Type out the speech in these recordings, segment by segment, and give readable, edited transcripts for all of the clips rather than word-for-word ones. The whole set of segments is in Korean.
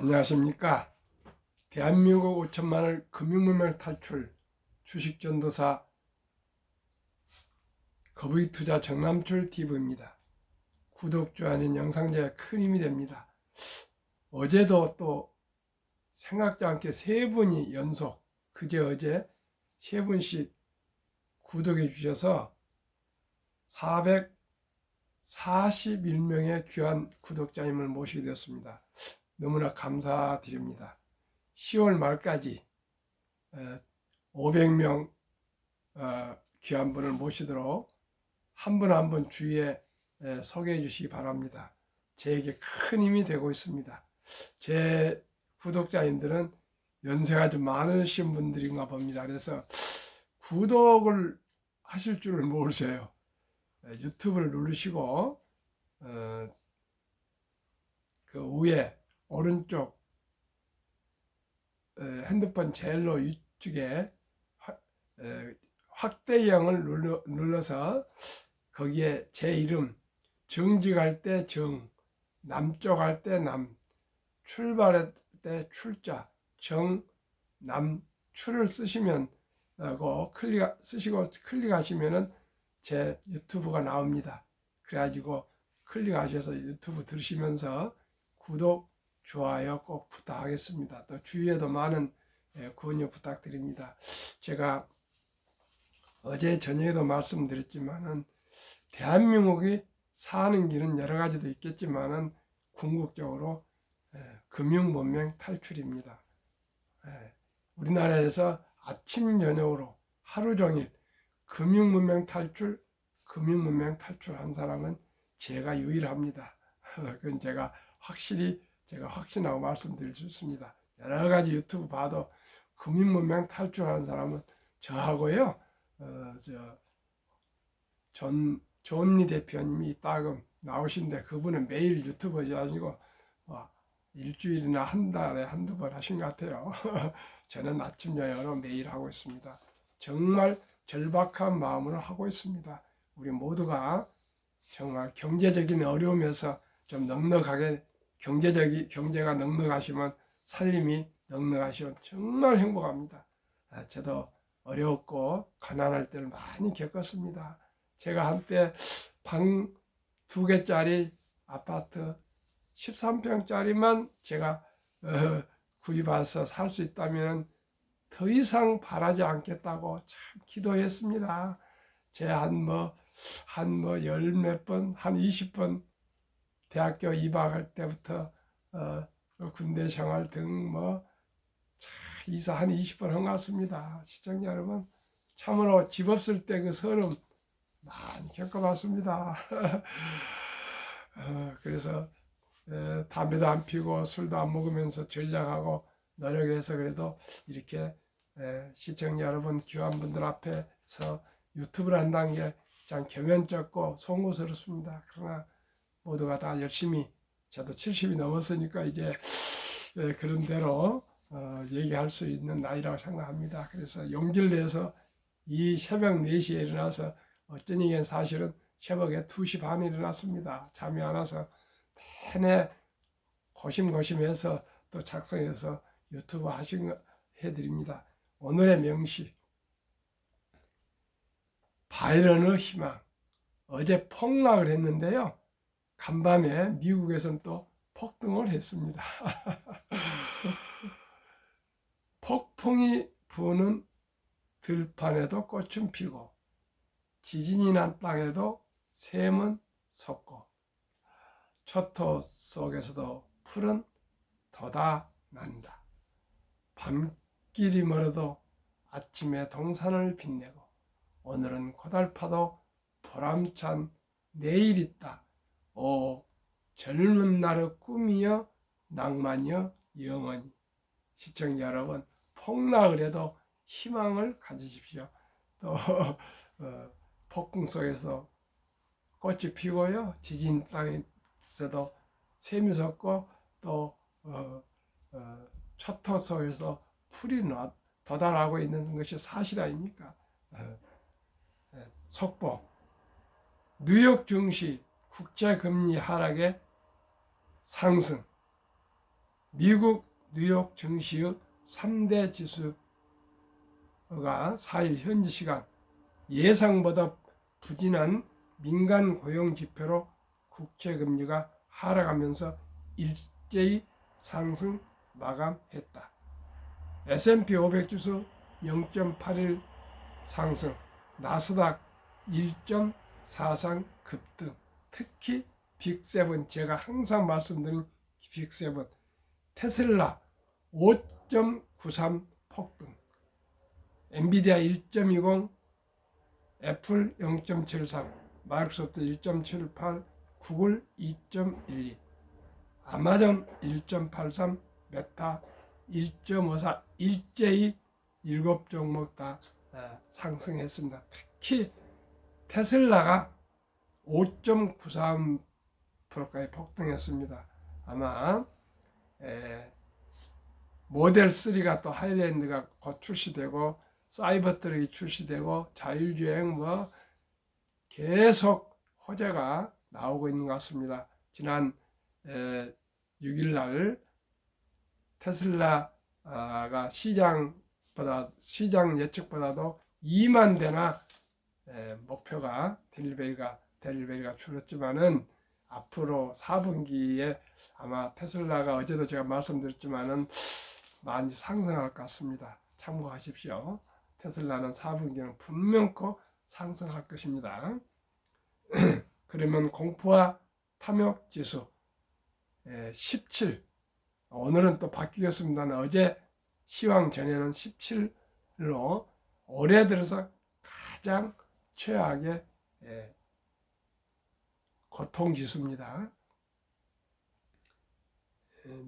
안녕하십니까. 대한민국 5천만을 금융문명 탈출 주식전도사 거부이투자 정남출 TV입니다. 구독, 좋아요는 영상제에 큰 힘이 됩니다. 어제도 또 생각지 않게 세 분이 연속 어제 세 분씩 구독해 주셔서 441명의 귀한 구독자님을 모시게 되었습니다. 너무나 감사드립니다. 10월 말까지 500명 귀한 분을 모시도록 한 분 한 분 주위에 소개해 주시기 바랍니다. 제게 큰 힘이 되고 있습니다. 제 구독자님들은 연세가 좀 많으신 분들인가 봅니다. 그래서 구독을 하실 줄을 모르세요. 유튜브를 누르시고 그 위에 오른쪽 핸드폰 제일로 위쪽에 확대형을 눌러서 거기에 제 이름, 정직할 때 정, 남쪽할 때 남, 출발할 때 출자, 정, 남, 출을 쓰시면 쓰시고 클릭하시면은 제 유튜브가 나옵니다. 그래가지고 클릭하셔서 유튜브 들으시면서 구독, 좋아요 꼭 부탁하겠습니다. 또 주위에도 많은 권유 부탁드립니다. 제가 어제 저녁에도 말씀드렸지만은 대한민국이 사는 길은 여러 가지도 있겠지만은 궁극적으로 금융문명 탈출입니다. 우리나라에서 아침 저녁으로 하루 종일 금융문명 탈출한 사람은 제가 유일합니다. 그건 제가 확신하고 말씀드릴 수 있습니다. 여러 가지 유튜브 봐도 금융문명 탈출하는 사람은 저하고요. 존니 대표님이 이따금 나오신데 그분은 매일 유튜버지 아니고 일주일이나 한 달에 한두 번 하신 것 같아요. 저는 아침 저녁으로 매일 하고 있습니다. 정말 절박한 마음으로 하고 있습니다. 우리 모두가 정말 경제적인 어려움에서 좀 넉넉하게 경제가 넉넉하시면 살림이 넉넉하시면 정말 행복합니다. 저도 어렵고 가난할 때를 많이 겪었습니다. 제가 한때 방 2개짜리 아파트 13평짜리만 제가 구입해서 살 수 있다면 더 이상 바라지 않겠다고 참 기도했습니다. 제 열 몇 번, 한 20번 대학교 입학할 때부터 군대 생활 등 이사 한 20번 한 것 같습니다. 시청자 여러분, 참으로 집 없을 때 그 서름 많이 겪어봤습니다. 그래서 담배도 안 피고 술도 안 먹으면서 전략하고 노력해서 그래도 이렇게 시청자 여러분, 귀한 분들 앞에서 유튜브를 한다는 게 참 겸연쩍고 송구스럽습니다. 그러나 모두가 다 열심히, 저도 70이 넘었으니까 이제 그런 대로 얘기할 수 있는 나이라고 생각합니다. 그래서 용기를 내서 이 새벽 4시에 일어나서 어쩐 얘기는 사실은 새벽에 2시 반에 일어났습니다. 잠이 안 와서 내내 고심고심해서 또 작성해서 유튜브 해드립니다. 오늘의 명시, 바이런의 희망. 어제 폭락을 했는데요. 간밤에 미국에서는 또 폭등을 했습니다. 폭풍이 부는 들판에도 꽃은 피고 지진이 난 땅에도 샘은 솟고 초토 속에서도 풀은 돋아난다. 밤길이 멀어도 아침에 동산을 빛내고 오늘은 고달파도 보람찬 내일 있다. 오 젊은 날의 꿈이여 낭만이여 영원히. 시청자 여러분, 폭락을 해도 희망을 가지십시오. 또 폭풍 속에서 꽃이 피고요, 지진 땅에서도 샘이 솟고 또 초토 속에서 풀이 돋아나고 있는 것이 사실 아닙니까? 속보, 뉴욕 증시 국제금리 하락의 상승, 미국 뉴욕 증시의 3대 지수가 4일 현지 시간 예상보다 부진한 민간 고용 지표로 국채 금리가 하락하면서 일제히 상승 마감했다. S&P 500 지수 0.81 상승, 나스닥 1.43 급등. 특히 빅7, 제가 항상 말씀드린 빅7, 테슬라 5.93 폭등, 엔비디아 1.20, 애플 0.73, 마이크로소프트 1.78, 구글 2.12, 아마존 1.83, 메타 1.54, 일제히 7종목 다 상승했습니다. 특히 테슬라가 5.93%까지 폭등했습니다. 아마 모델 3가 또 하이랜드가 곧 출시되고 사이버트럭이 출시되고 자율주행 뭐 계속 호재가 나오고 있는 것 같습니다. 지난 6일날 테슬라가 시장 예측보다도 2만 대나 목표가 델리베리가 줄었지만은 앞으로 4분기에 아마 테슬라가 어제도 제가 말씀드렸지만은 많이 상승할 것 같습니다. 참고하십시오. 테슬라는 4분기는 분명코 상승할 것입니다. 그러면 공포와 탐욕 지수 17, 오늘은 또 바뀌겠습니다. 어제 시황 전에는 17로 올해 들어서 가장 최악의 고통지수입니다.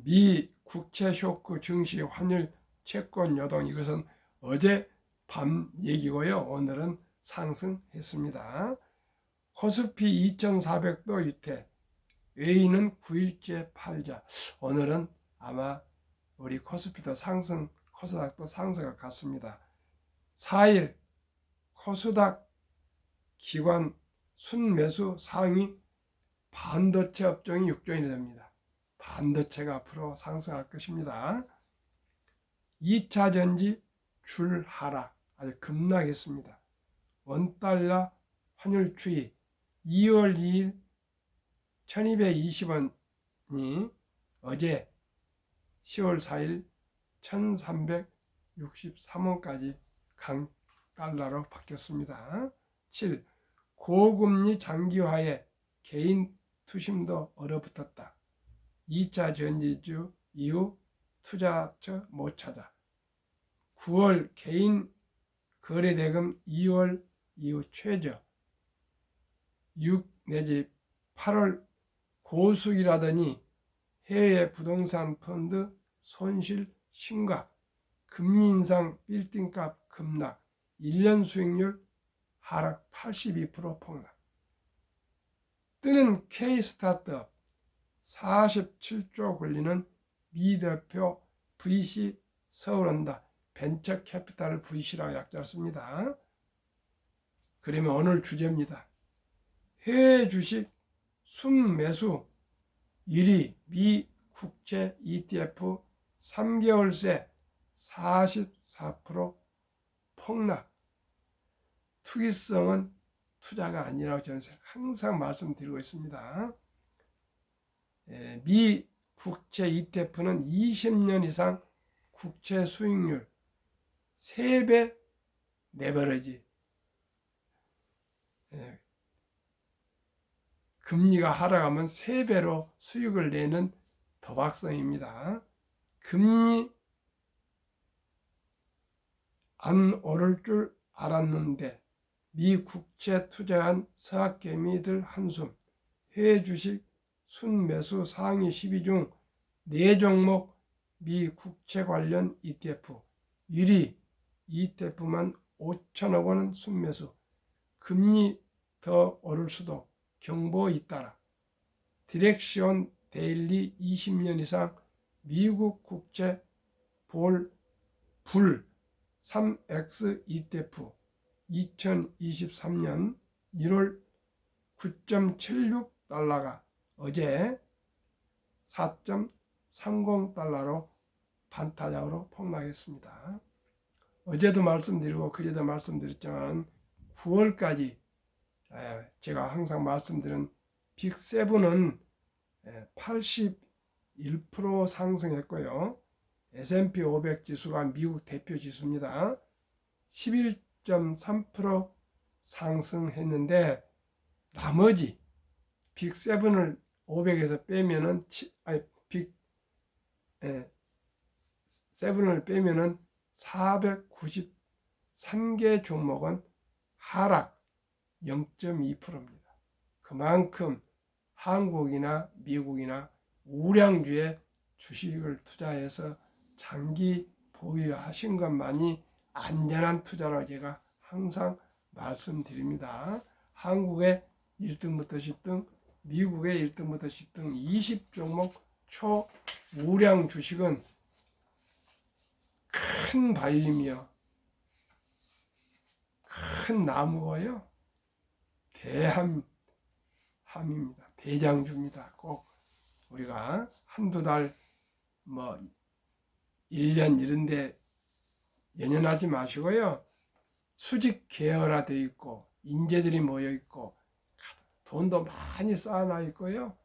미 국채 쇼크 증시 환율 채권 요동, 이것은 어제 밤 얘기고요. 오늘은 상승했습니다. 코스피 2400도 유태, 외인은 9일째 팔자. 오늘은 아마 우리 코스피도 상승, 코스닥도 상승할 것 같습니다. 4일 코스닥 기관 순매수 상위 반도체 업종이 6종이 됩니다. 반도체가 앞으로 상승할 것입니다. 2차 전지 줄 하락, 아주 급락했습니다. 원달러 환율 추이 2월 2일 1220원이 어제 10월 4일 1363원까지 강달러로 바뀌었습니다. 7. 고금리 장기화에 개인 투심도 얼어붙었다. 2차 전지주 이후 투자처 못 찾아. 9월 개인 거래대금 2월 이후 최저. 6 내지 8월 고수익이라더니 해외 부동산 펀드 손실 심각, 금리 인상 빌딩값 급락, 1년 수익률 하락 82% 폭락. 뜨는 K-스타트업 47조 걸리는 미 대표 VC 서울온다. 벤처 캐피탈 VC라고 약자를 씁니다. 그러면 오늘 주제입니다. 해외 주식 순매수 1위 미 국채 ETF 3개월새 44% 폭락. 투기성은 투자가 아니라고 저는 항상 말씀드리고 있습니다. 미 국채 ETF는 20년 이상 국채 수익률 3배 레버리지, 금리가 하락하면 3배로 수익을 내는 도박성입니다. 금리 안 오를 줄 알았는데 미 국채 투자한 서학개미들 한숨. 해외 주식 순매수 상위 10위 중 4종목 미 국채 관련 ETF. 1위 ETF만 5천억 원 순매수. 금리 더 오를 수도 경보 잇따라. 디렉시온 데일리 20년 이상 미국 국채 불 3X ETF 2023년 1월 9.76달러가 어제 $30로 반타작으로 폭락했습니다. 어제도 말씀드리고 그제도 말씀드렸지만 9월까지 제가 항상 말씀드린 빅7은 81% 상승했고요. S&P 500 지수가 미국 대표 지수입니다. 11.3% 상승했는데 나머지 빅7을 500에서 빼면은 빅7을 빼면은 493개 종목은 하락 0.2%입니다. 그만큼 한국이나 미국이나 우량주에 주식을 투자해서 장기 보유하신 것만이 안전한 투자로 제가 항상 말씀드립니다. 한국의 1등부터 10등, 미국의 1등부터 10등 20종목 초우량 주식은 큰 바위이며 큰 나무고요. 대함입니다. 대장주입니다. 꼭 우리가 한두 달, 1년 이런데 연연하지 마시고요. 수직 계열화되어 있고 인재들이 모여 있고 돈도 많이 쌓아놔 있고요.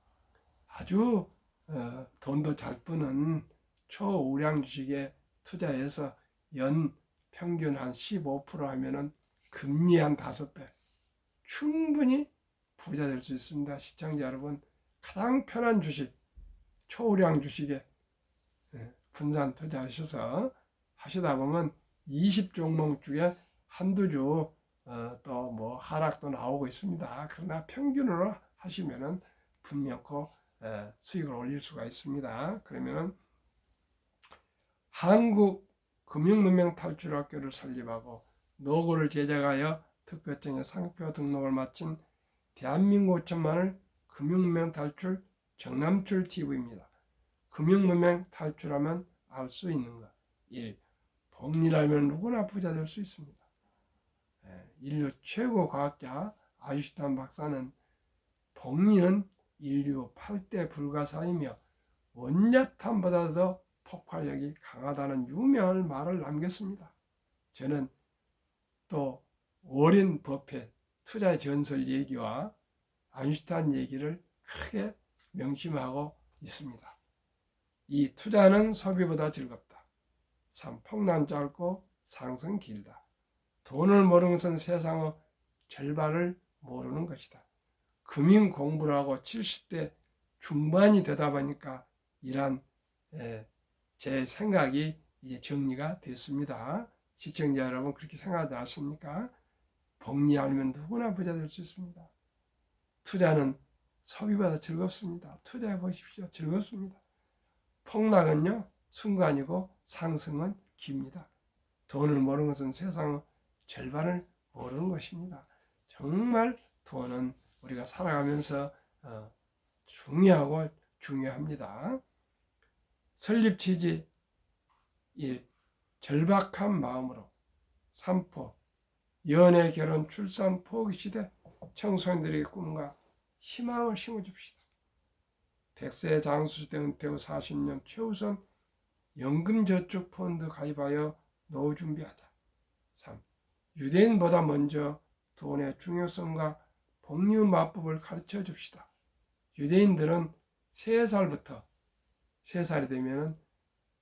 아주 돈도 잘 버는 초우량 주식에 투자해서 연 평균 한 15% 하면은 금리 한 5배 충분히 부자 될 수 있습니다. 시청자 여러분, 가장 편한 주식, 초우량 주식에 분산 투자하셔서 하시다 보면 20종목 중에 한두 주 또 뭐 하락도 나오고 있습니다. 그러나 평균으로 하시면은 분명코 수익을 올릴 수가 있습니다. 그러면은 한국 금융문명 탈출학교를 설립하고 노고를 제작하여 특허청에 상표 등록을 마친 대한민국 5천만을 금융문명 탈출 정남출 TV입니다. 금융문명 탈출하면 알 수 있는 것. 1. 복리를 알면 누구나 부자 될 수 있습니다. 인류 최고 과학자 아인슈타인 박사는 복리는 인류 8대 불가사이며 원자탄보다도 폭발력이 강하다는 유명한 말을 남겼습니다. 저는 또 워렌 버핏 투자의 전설 얘기와 아인슈타인 얘기를 크게 명심하고 있습니다. 2. 투자는 소비보다 즐겁다. 3. 폭락 짧고 상승 길다. 돈을 모르는 것은 세상의 절반을 모르는 것이다. 금융 공부를 하고 70대 중반이 되다 보니까 이런 제 생각이 이제 정리가 됐습니다. 시청자 여러분 그렇게 생각하지 않습니까? 복리 알면 누구나 부자 될 수 있습니다. 투자는 소비보다 즐겁습니다. 투자해 보십시오. 즐겁습니다. 폭락은요 순간이고 상승은 깁니다. 돈을 모르는 것은 세상의 절반을 모르는 것입니다. 정말 돈은 우리가 살아가면서 중요하고 중요합니다. 설립 취지 1. 절박한 마음으로 3포 연애, 결혼, 출산, 포기 시대 청소년들의 꿈과 희망을 심어줍시다. 100세 장수시대 은퇴 후 40년 최우선 연금저축펀드 가입하여 노후 준비하자. 3. 유대인보다 먼저 돈의 중요성과 복리 마법을 가르쳐 줍시다. 유대인들은 3살부터 3살이 되면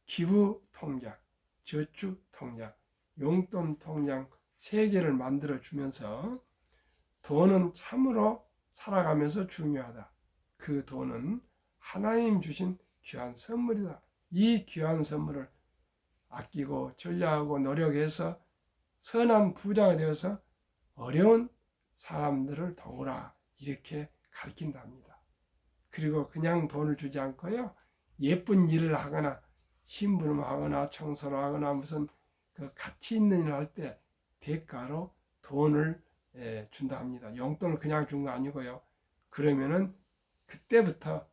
기부 통장, 저축 통장, 용돈 통장 3개를 만들어 주면서 돈은 참으로 살아가면서 중요하다. 그 돈은 하나님 주신 귀한 선물이다. 이 귀한 선물을 아끼고 전략하고 노력해서 선한 부자가 되어서 어려운 사람들을 도우라 이렇게 가르친답니다. 그리고 그냥 돈을 주지 않고요. 예쁜 일을 하거나 심부름하거나 청소를 하거나 무슨 그 가치 있는 일을 할 때 대가로 돈을 준다 합니다. 용돈을 그냥 준 거 아니고요. 그러면은 그때부터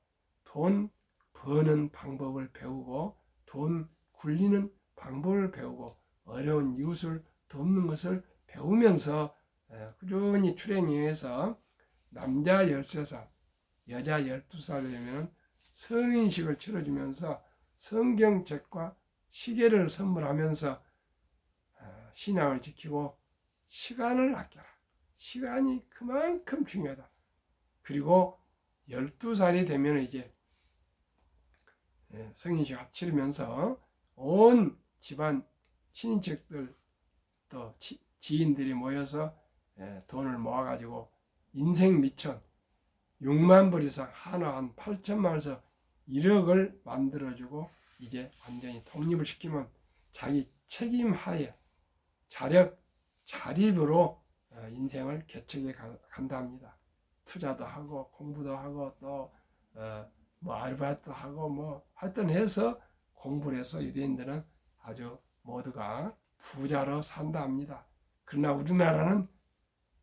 돈 버는 방법을 배우고 돈 굴리는 방법을 배우고 어려운 이웃을 돕는 것을 배우면서 꾸준히 트레이닝해서 남자 13살, 여자 12살 되면 성인식을 치러주면서 성경책과 시계를 선물하면서 신앙을 지키고 시간을 아껴라. 시간이 그만큼 중요하다. 그리고 12살이 되면 이제 성인식 치르면서 온 집안 친인척들 또 지인들이 모여서 돈을 모아가지고 인생 미천 6만 불 이상 한화 한 8천만 원에서 1억을 만들어주고 이제 완전히 독립을 시키면 자기 책임 하에 자력 자립으로 인생을 개척해 간다 합니다. 투자도 하고 공부도 하고 또 뭐 아르바이트도 하고 뭐 하여튼 해서 공부를 해서 유대인들은 아주 모두가 부자로 산다 합니다. 그러나 우리나라는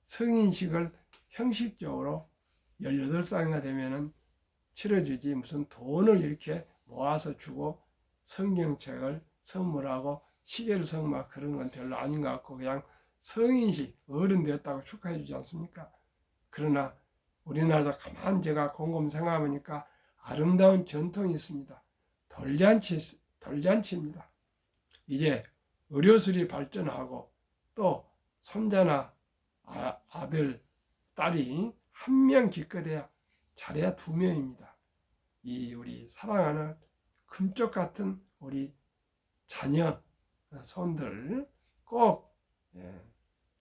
성인식을 형식적으로 18살이나 되면은 치러주지 무슨 돈을 이렇게 모아서 주고 성경책을 선물하고 시계를 선물하고 그런 건 별로 아닌 것 같고 그냥 성인식 어른 되었다고 축하해 주지 않습니까? 그러나 우리나라도 가만 제가 곰곰 생각해보니까 아름다운 전통이 있습니다. 돌잔치입니다. 이제 의료술이 발전하고 또 손자나 아들, 딸이 한 명 기껏해야 잘해야 2명입니다. 이 우리 사랑하는 금쪽 같은 우리 자녀, 손들 꼭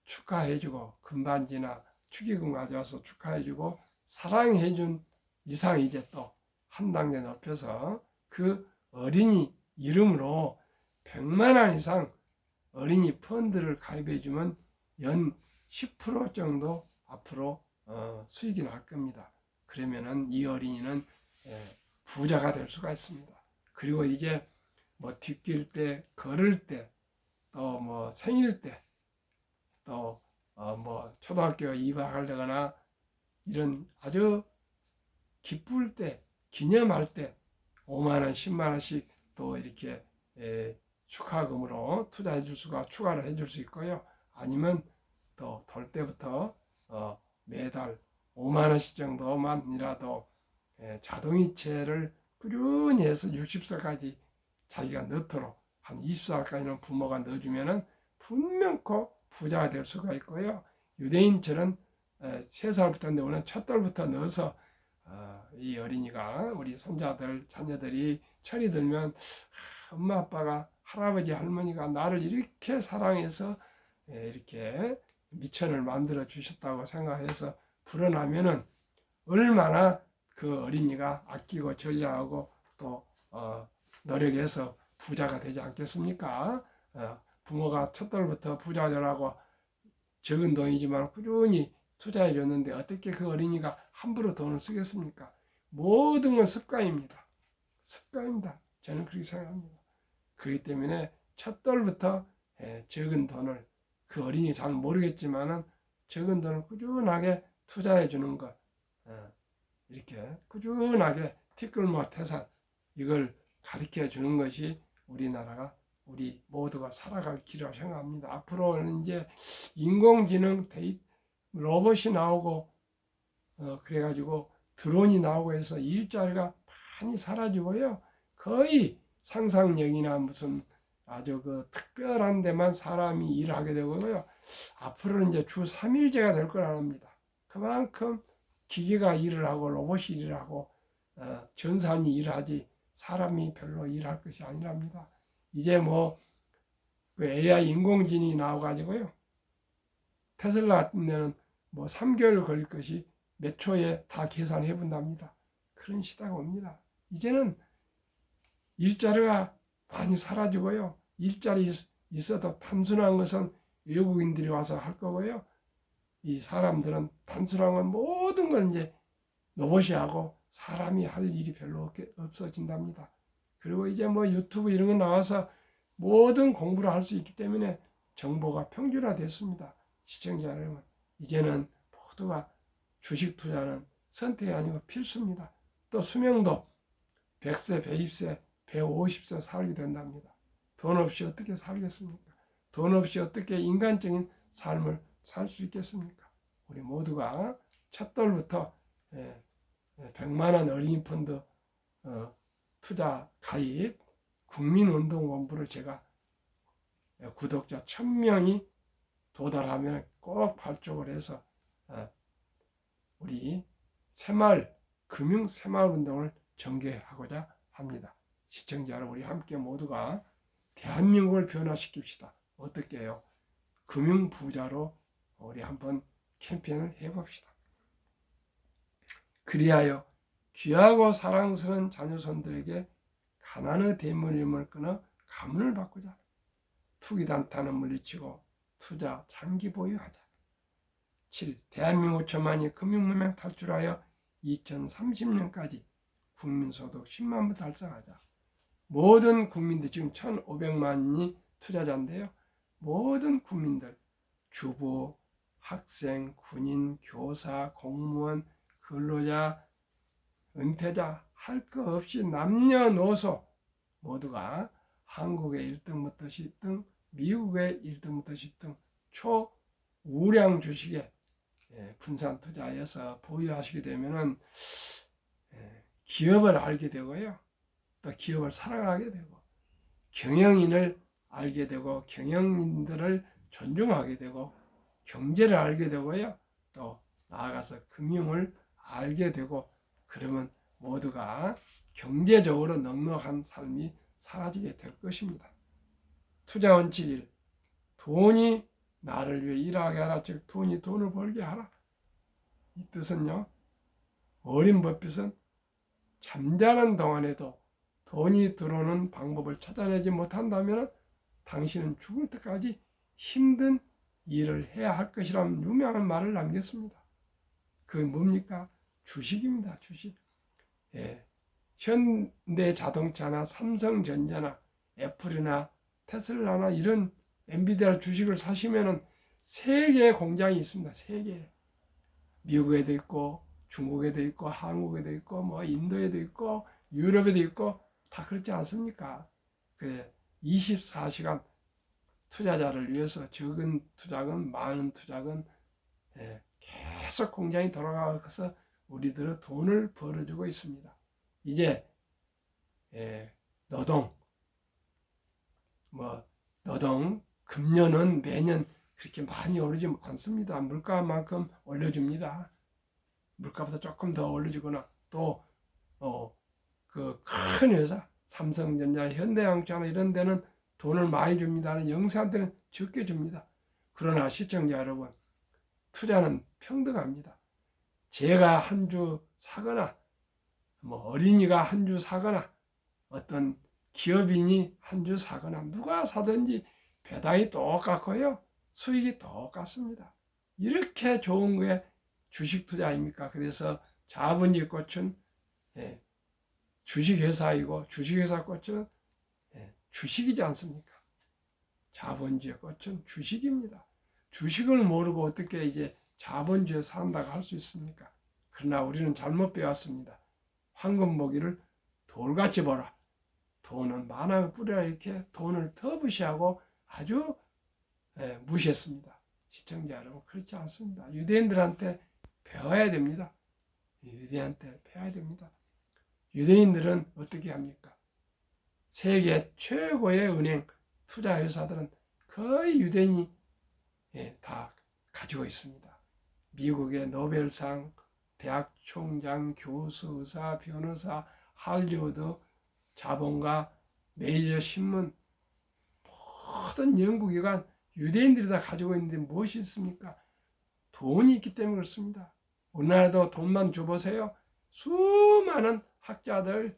축하해주고 금반지나 축의금 가져와서 축하해주고 사랑해준 이상 이제 또 한 단계 높여서 그 어린이 이름으로 100만 원 이상 어린이 펀드를 가입해주면 연 10% 정도 앞으로 수익이 날 겁니다. 그러면은 이 어린이는 부자가 될 수가 있습니다. 그리고 이제 뭐 뒷길 때, 걸을 때, 또 뭐 생일 때, 또 뭐 초등학교 입학하려거나 이런 아주 기쁠 때, 기념할 때 5만 원, 10만 원씩 또 이렇게 축하금으로 투자해 줄 수가 추가를 해줄 수 있고요. 아니면 또 돌 때부터 매달 5만 원씩 정도만이라도 자동이체를 꾸준히 해서 60살까지 자기가 넣도록 한 20살까지는 부모가 넣어주면은 분명코 부자가 될 수가 있고요. 유대인처럼 3살부터 오는 첫 돌부터 넣어서 이 어린이가 우리 손자들 자녀들이 철이 들면 엄마 아빠가 할아버지 할머니가 나를 이렇게 사랑해서 이렇게 미천을 만들어 주셨다고 생각해서 불어나면은 얼마나 그 어린이가 아끼고 전략하고 또 노력해서 부자가 되지 않겠습니까? 부모가 첫돌부터 부자 되라고 적은 돈이지만 꾸준히 투자해 줬는데 어떻게 그 어린이가 함부로 돈을 쓰겠습니까? 모든 건 습관입니다. 습관입니다. 저는 그렇게 생각합니다. 그렇기 때문에 첫돌부터 적은 돈을 그 어린이 잘 모르겠지만은 적은 돈을 꾸준하게 투자해 주는 것 이렇게 꾸준하게 티끌모아 태산 이걸 가르쳐 주는 것이 우리나라가 우리 모두가 살아갈 길이라고 생각합니다. 앞으로는 이제 인공지능 로봇이 나오고 그래가지고 드론이 나오고 해서 일자리가 많이 사라지고요. 거의 상상력이나 무슨 아주 그 특별한 데만 사람이 일을 하게 되고요. 앞으로는 이제 주 3일제가 될 거라 합니다. 그만큼 기계가 일을 하고 로봇이 일을 하고 전산이 일하지 사람이 별로 일할 것이 아니랍니다. 이제 뭐 그 AI 인공지능이 나와가지고요. 테슬라 같은 데는 뭐 3개월 걸릴 것이 몇 초에 다 계산해 본답니다. 그런 시대가 옵니다. 이제는 일자리가 많이 사라지고요. 일자리 있어도 단순한 것은 외국인들이 와서 할 거고요. 이 사람들은 단순한 건 모든 건 이제 로봇이 하고 사람이 할 일이 별로 없어진답니다. 그리고 이제 뭐 유튜브 이런 거 나와서 모든 공부를 할 수 있기 때문에 정보가 평준화됐습니다. 시청자 여러분, 이제는 모두가 주식 투자는 선택이 아니고 필수입니다. 또 수명도 100세, 120세, 150세 살게 된답니다. 돈 없이 어떻게 살겠습니까? 돈 없이 어떻게 인간적인 삶을 살 수 있겠습니까? 우리 모두가 첫돌부터 100만 원 어린이 펀드 투자 가입 국민운동본부를 제가 구독자 1000명이 도달하면 꼭 발족을 해서 우리 새마을 금융 새마을 운동을 전개하고자 합니다. 시청자 여러분, 우리 함께 모두가 대한민국을 변화시킵시다. 어떻게 해요? 금융 부자로 우리 한번 캠페인을 해봅시다. 그리하여 귀하고 사랑스러운 자녀손들에게 가난의 대물림을 끊어 가문을 바꾸자. 투기 단타는 물리치고 투자 장기 보유하자. 7. 대한민국 천만이 금융문명 탈출하여 2030년까지 국민소득 10만 부 달성하자. 모든 국민들, 지금 1,500만이 투자자인데요. 모든 국민들, 주부, 학생, 군인, 교사, 공무원, 근로자, 은퇴자 할 것 없이 남녀노소 모두가 한국의 1등부터 10등, 미국의 1등부터 10등 초우량 주식에 분산 투자해서 보유하시게 되면은 기업을 알게 되고요. 또 기업을 사랑하게 되고 경영인을 알게 되고 경영인들을 존중하게 되고 경제를 알게 되고요. 또 나아가서 금융을 알게 되고 그러면 모두가 경제적으로 넉넉한 삶이 사라지게 될 것입니다. 투자 원칙 1. 돈이 나를 위해 일하게 하라. 즉 돈이 돈을 벌게 하라. 이 뜻은요. 어린 버핏은 잠자는 동안에도 돈이 들어오는 방법을 찾아내지 못한다면 당신은 죽을 때까지 힘든 일을 해야 할 것이라는 유명한 말을 남겼습니다. 그게 뭡니까? 주식입니다. 주식. 현대자동차나 삼성전자나 애플이나 테슬라나 이런 엔비디아 주식을 사시면은 3개의 공장이 있습니다. 3개. 미국에도 있고 중국에도 있고 한국에도 있고 뭐 인도에도 있고 유럽에도 있고 다 그렇지 않습니까? 그래 24시간 투자자를 위해서 적은 투자금 많은 투자금 계속 공장이 돌아가서 우리들은 돈을 벌어주고 있습니다. 이제 노동 금년은 매년 그렇게 많이 오르지 않습니다. 물가만큼 올려줍니다. 물가보다 조금 더 올려주거나 또 그 큰 회사 삼성전자, 현대자동차 이런 데는 돈을 많이 줍니다. 영세한테는 적게 줍니다. 그러나 시청자 여러분, 투자는 평등합니다. 제가 한 주 사거나 어린이가 한 주 사거나 어떤 기업인이 한 주 사거나 누가 사든지 배당이 똑같고요. 수익이 똑같습니다. 이렇게 좋은 게 주식 투자입니까? 그래서 자본주의 꽃은 주식회사이고 주식회사 꽃은 주식이지 않습니까? 자본주의 꽃은 주식입니다. 주식을 모르고 어떻게 이제 자본주의에 산다고 할 수 있습니까? 그러나 우리는 잘못 배웠습니다. 황금 보기를 돌같이 보라. 돈은 만왕 뿌리라 이렇게 돈을 터부시하고 아주 무시했습니다. 시청자 여러분 그렇지 않습니다. 유대인들한테 배워야 됩니다. 유대인한테 배워야 됩니다. 유대인들은 어떻게 합니까? 세계 최고의 은행 투자 회사들은 거의 유대인이 다 가지고 있습니다. 미국의 노벨상, 대학 총장, 교수, 의사, 변호사, 할리우드, 자본가, 메이저 신문, 모든 연구기관 유대인들이 다 가지고 있는데 무엇이 있습니까? 돈이 있기 때문에 그렇습니다. 우리나라도 돈만 줘보세요. 수많은 학자들,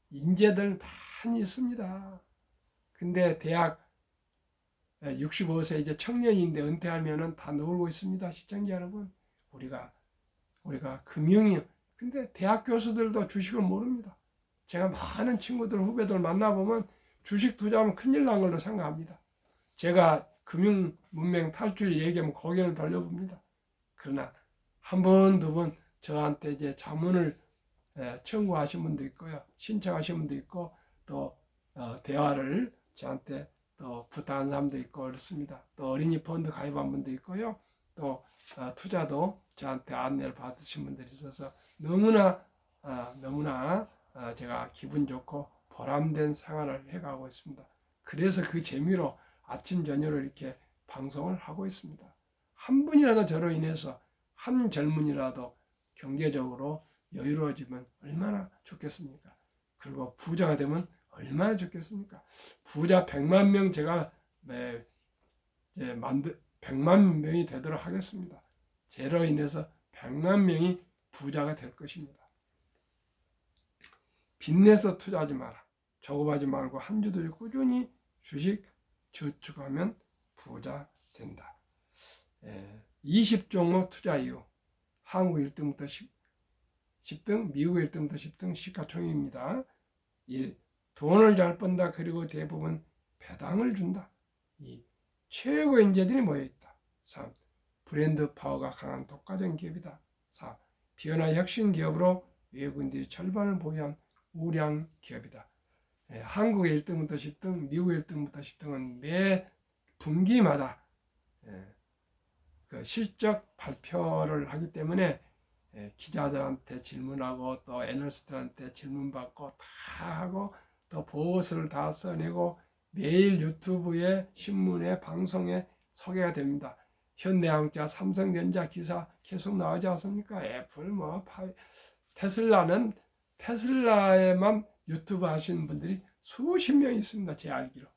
인재들 많이 있습니다. 근데 대학 65세 이제 청년인데 은퇴하면은 다 놀고 있습니다. 시청자 여러분, 우리가 금융이 근데 대학 교수들도 주식을 모릅니다. 제가 많은 친구들 후배들 만나보면 주식 투자하면 큰일 난 걸로 생각합니다. 제가 금융 문명 탈출 얘기하면 고개를 돌려봅니다. 그러나 한 번, 두 번 저한테 이제 자문을 청구하신 분도 있고요, 신청하신 분도 있고 또 대화를 저한테 또 부탁한 사람도 있고 그렇습니다. 또 어린이 펀드 가입한 분도 있고요, 또 투자도 저한테 안내를 받으신 분들이 있어서 너무나 제가 기분 좋고 보람된 생활을 해가고 있습니다. 그래서 그 재미로 아침 저녁으로 이렇게 방송을 하고 있습니다. 한 분이라도 저로 인해서 한 젊은이라도 경제적으로 여유로워지면 얼마나 좋겠습니까? 그리고 부자가 되면 얼마나 좋겠습니까? 부자 100만 명 제가 100만 명이 되도록 하겠습니다. 제로 인해서 100만 명이 부자가 될 것입니다. 빚내서 투자하지 마라. 조급하지 말고 한 주도 꾸준히 주식 저축하면 부자 된다. 20종목 투자 이유. 한국 1등부터 10등, 미국 1등부터 10등 시가총액입니다. 1. 돈을 잘 번다. 그리고 대부분 배당을 준다. 2. 최고의 인재들이 모여있다. 3. 브랜드 파워가 강한 독과점 기업이다. 4. 변화 혁신 기업으로 외국인들이 절반을 보유한 우량 기업이다. 한국의 1등부터 10등, 미국 1등부터 10등은 매 분기마다 그 실적 발표를 하기 때문에 기자들한테 질문하고 또 애널리스트한테 질문받고 다 하고 또 보고서를 다 써내고 매일 유튜브에 신문에 방송에 소개가 됩니다. 현대자동차, 삼성전자 기사 계속 나오지 않습니까? 애플, 테슬라에만 유튜브 하시는 분들이 수십 명 있습니다. 제 알기로.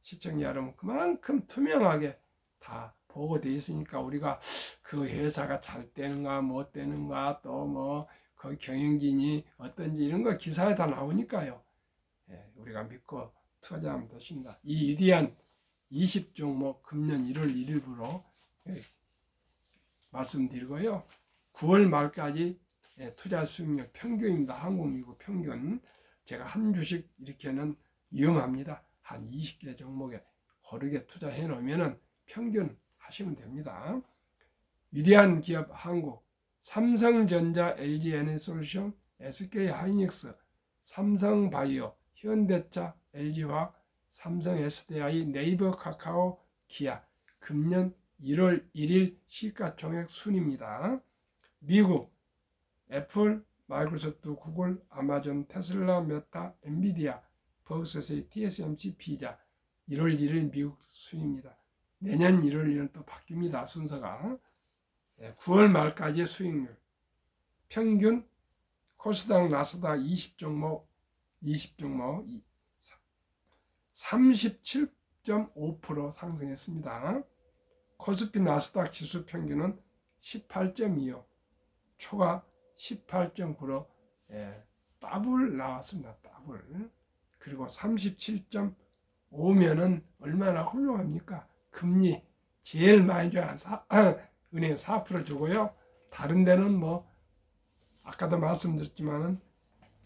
시청자 여러분, 그만큼 투명하게 다 보고되어 있으니까 우리가 그 회사가 잘 되는가 못 되는가 또 그 경영진이 어떤지 이런 거 기사에 다 나오니까요. 우리가 믿고 투자하면 되십니다. 이 위대한 20종목 금년 1월 1일부로 말씀드리고요. 9월 말까지 투자 수익률 평균입니다. 한국, 미국 평균. 제가 한 주식 이렇게는 위험합니다. 한 20개 종목에 고르게 투자해 놓으면 평균 하시면 됩니다. 위대한 기업 한국, 삼성전자, LG에너지솔루션, SK하이닉스, 삼성바이오, 현대차, LG화학, 삼성 SDI, 네이버 카카오, 기아. 금년 1월 1일 시가총액 순입니다. 미국, 애플, 마이크로소프트, 구글, 아마존, 테슬라, 메타, 엔비디아, 버그소시, TSMC, 피자. 1월 1일 미국 순입니다. 내년 1월 1일은 또 바뀝니다. 순서가. 9월 말까지 수익률. 평균 코스닥, 나스닥 20종목 37.5% 상승했습니다. 코스피 나스닥 지수 평균은 18.25, 초가 18.9로 더블 나왔습니다. 더블. 그리고 37.5면은 얼마나 훌륭합니까? 금리 제일 많이 줘야 은행 4% 주고요. 다른 데는 아까도 말씀드렸지만은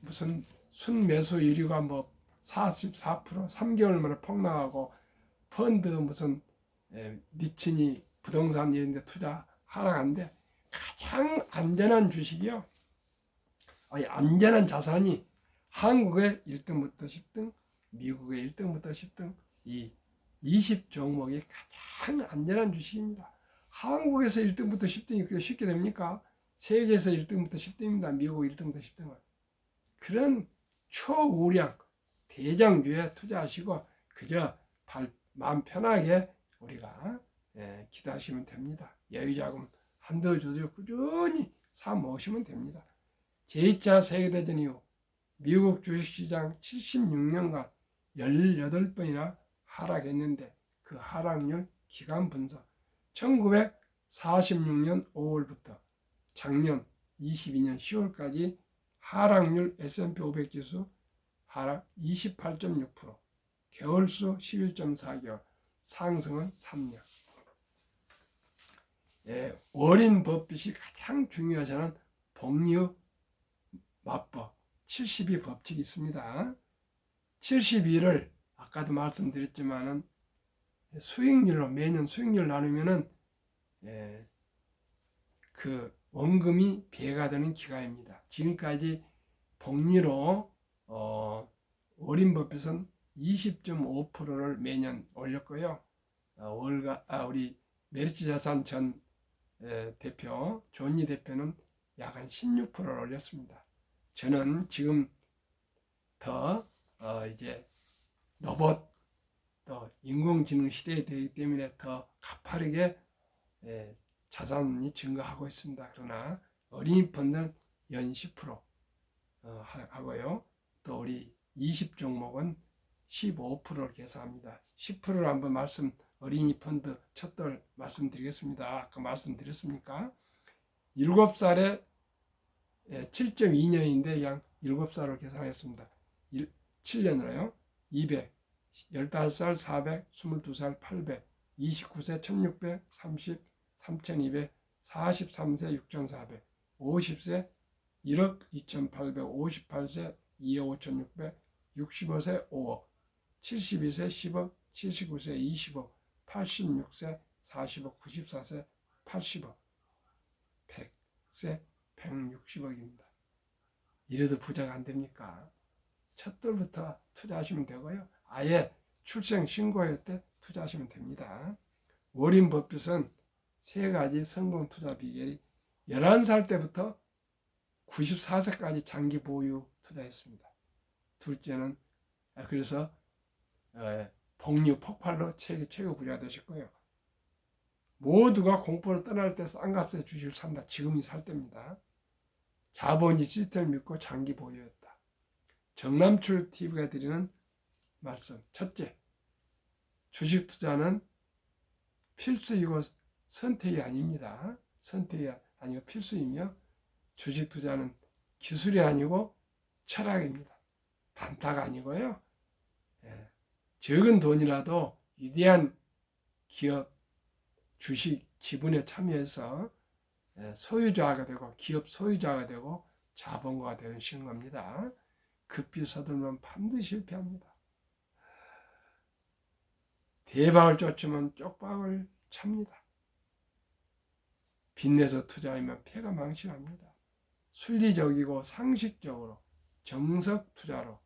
무슨 순매수율이가 44%, 3개월 만에 폭락하고 펀드 무슨 니친이 부동산 이런 데 투자 하락한데 가장 안전한 주식이요. 안전한 자산이 한국의 1등부터 10등, 미국의 1등부터 10등, 이 20종목이 가장 안전한 주식입니다. 한국에서 1등부터 10등이 그렇게 쉽게 됩니까? 세계에서 1등부터 10등입니다. 미국 1등부터 10등은. 그런 초우량 대장주에 투자하시고 그저 마음 편하게 우리가 기다리시면 됩니다. 여유자금 한두 주도 꾸준히 사 모으시면 됩니다. 제2차 세계대전 이후 미국 주식시장 76년간 18번이나 하락했는데 그 하락률 기간 분석 1946년 5월부터 작년 22년 10월까지 하락률 S&P 500 지수 하락 28.6%, 개월수 11.4개월, 상승은 3년. 워렌 버핏이 가장 중요하자는 복리의 맞법 72 법칙이 있습니다. 72를 아까도 말씀드렸지만은 수익률로 매년 수익률 나누면은 그 원금이 배가 되는 기간입니다. 지금까지 복리로 워렌 버핏은 20.5%를 매년 올렸고요. 우리 메리츠 자산 전 대표 존니 대표는 약 한 16%를 올렸습니다. 저는 지금 더 이제 로봇 또 인공지능 시대에 되기 때문에 더 가파르게 자산이 증가하고 있습니다. 그러나 어린이 펀드는 연 10% 하고요. 또 우리 20 종목은 15%를 계산합니다. 10%를 한번 어린이 펀드 첫돌 말씀드리겠습니다. 아까 말씀드렸습니까? 7살에 7.2년인데 양 7살로 계산했습니다. 7년으로요. 200, 15살 400, 22살 800, 29세 1600, 30, 3200, 43세 6400, 50세 1억 2800, 58세 2억 5600, 65세 5억, 72세 10억, 79세 20억, 86세 40억, 94세 80억, 100세 160억입니다. 이래도 부자가 안 됩니까? 첫돌부터 투자하시면 되고요. 아예 출생 신고할 때 투자하시면 됩니다. 워린 버핏은 3가지 성공 투자 비결이 11살 때부터 94세까지 장기 보유 투자했습니다. 둘째는 그래서 복류 폭발로 최고 부자가 되셨고요. 모두가 공포를 떠날 때 싼 값에 주식을 산다. 지금이 살 때입니다. 자본주의 시스템을 믿고 장기 보유했다. 정남출 TV가 드리는 말씀. 첫째, 주식 투자는 필수이고 선택이 아닙니다. 선택이 아니고 필수이며 주식 투자는 기술이 아니고 철학입니다. 단타가 아니고요. 적은 돈이라도 위대한 기업 주식 지분에 참여해서 소유자가 되고 기업 소유자가 되고 자본가가 되시는 겁니다. 급히 서두르면 반드시 실패합니다. 대박을 쫓으면 쪽박을 찹니다. 빚내서 투자하면 폐가 망신합니다. 순리적이고 상식적으로 정석 투자로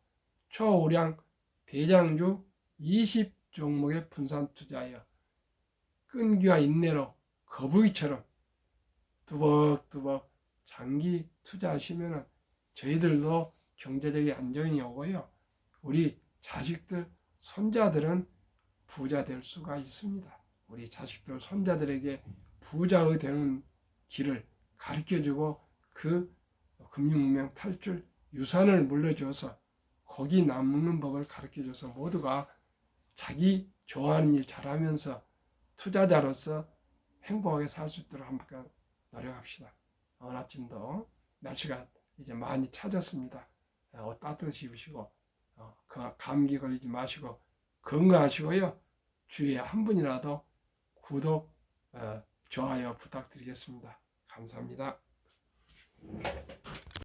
초우량 대장주 20 종목의 분산 투자하여 끈기와 인내로 거북이처럼 뚜벅뚜벅 장기 투자하시면 저희들도 경제적인 안정이 오고요. 우리 자식들, 손자들은 부자 될 수가 있습니다. 우리 자식들, 손자들에게 부자가 되는 길을 가르쳐주고 그 금융문명 탈출 유산을 물려줘서 거기 남는 법을 가르쳐줘서 모두가 자기 좋아하는 일 잘하면서 투자자로서 행복하게 살 수 있도록 한번 노력합시다. 오늘 아침도 날씨가 이제 많이 차졌습니다. 옷 따뜻히 입으시고 감기 걸리지 마시고 건강하시고요. 주위에 한 분이라도 구독, 좋아요 부탁드리겠습니다. 감사합니다.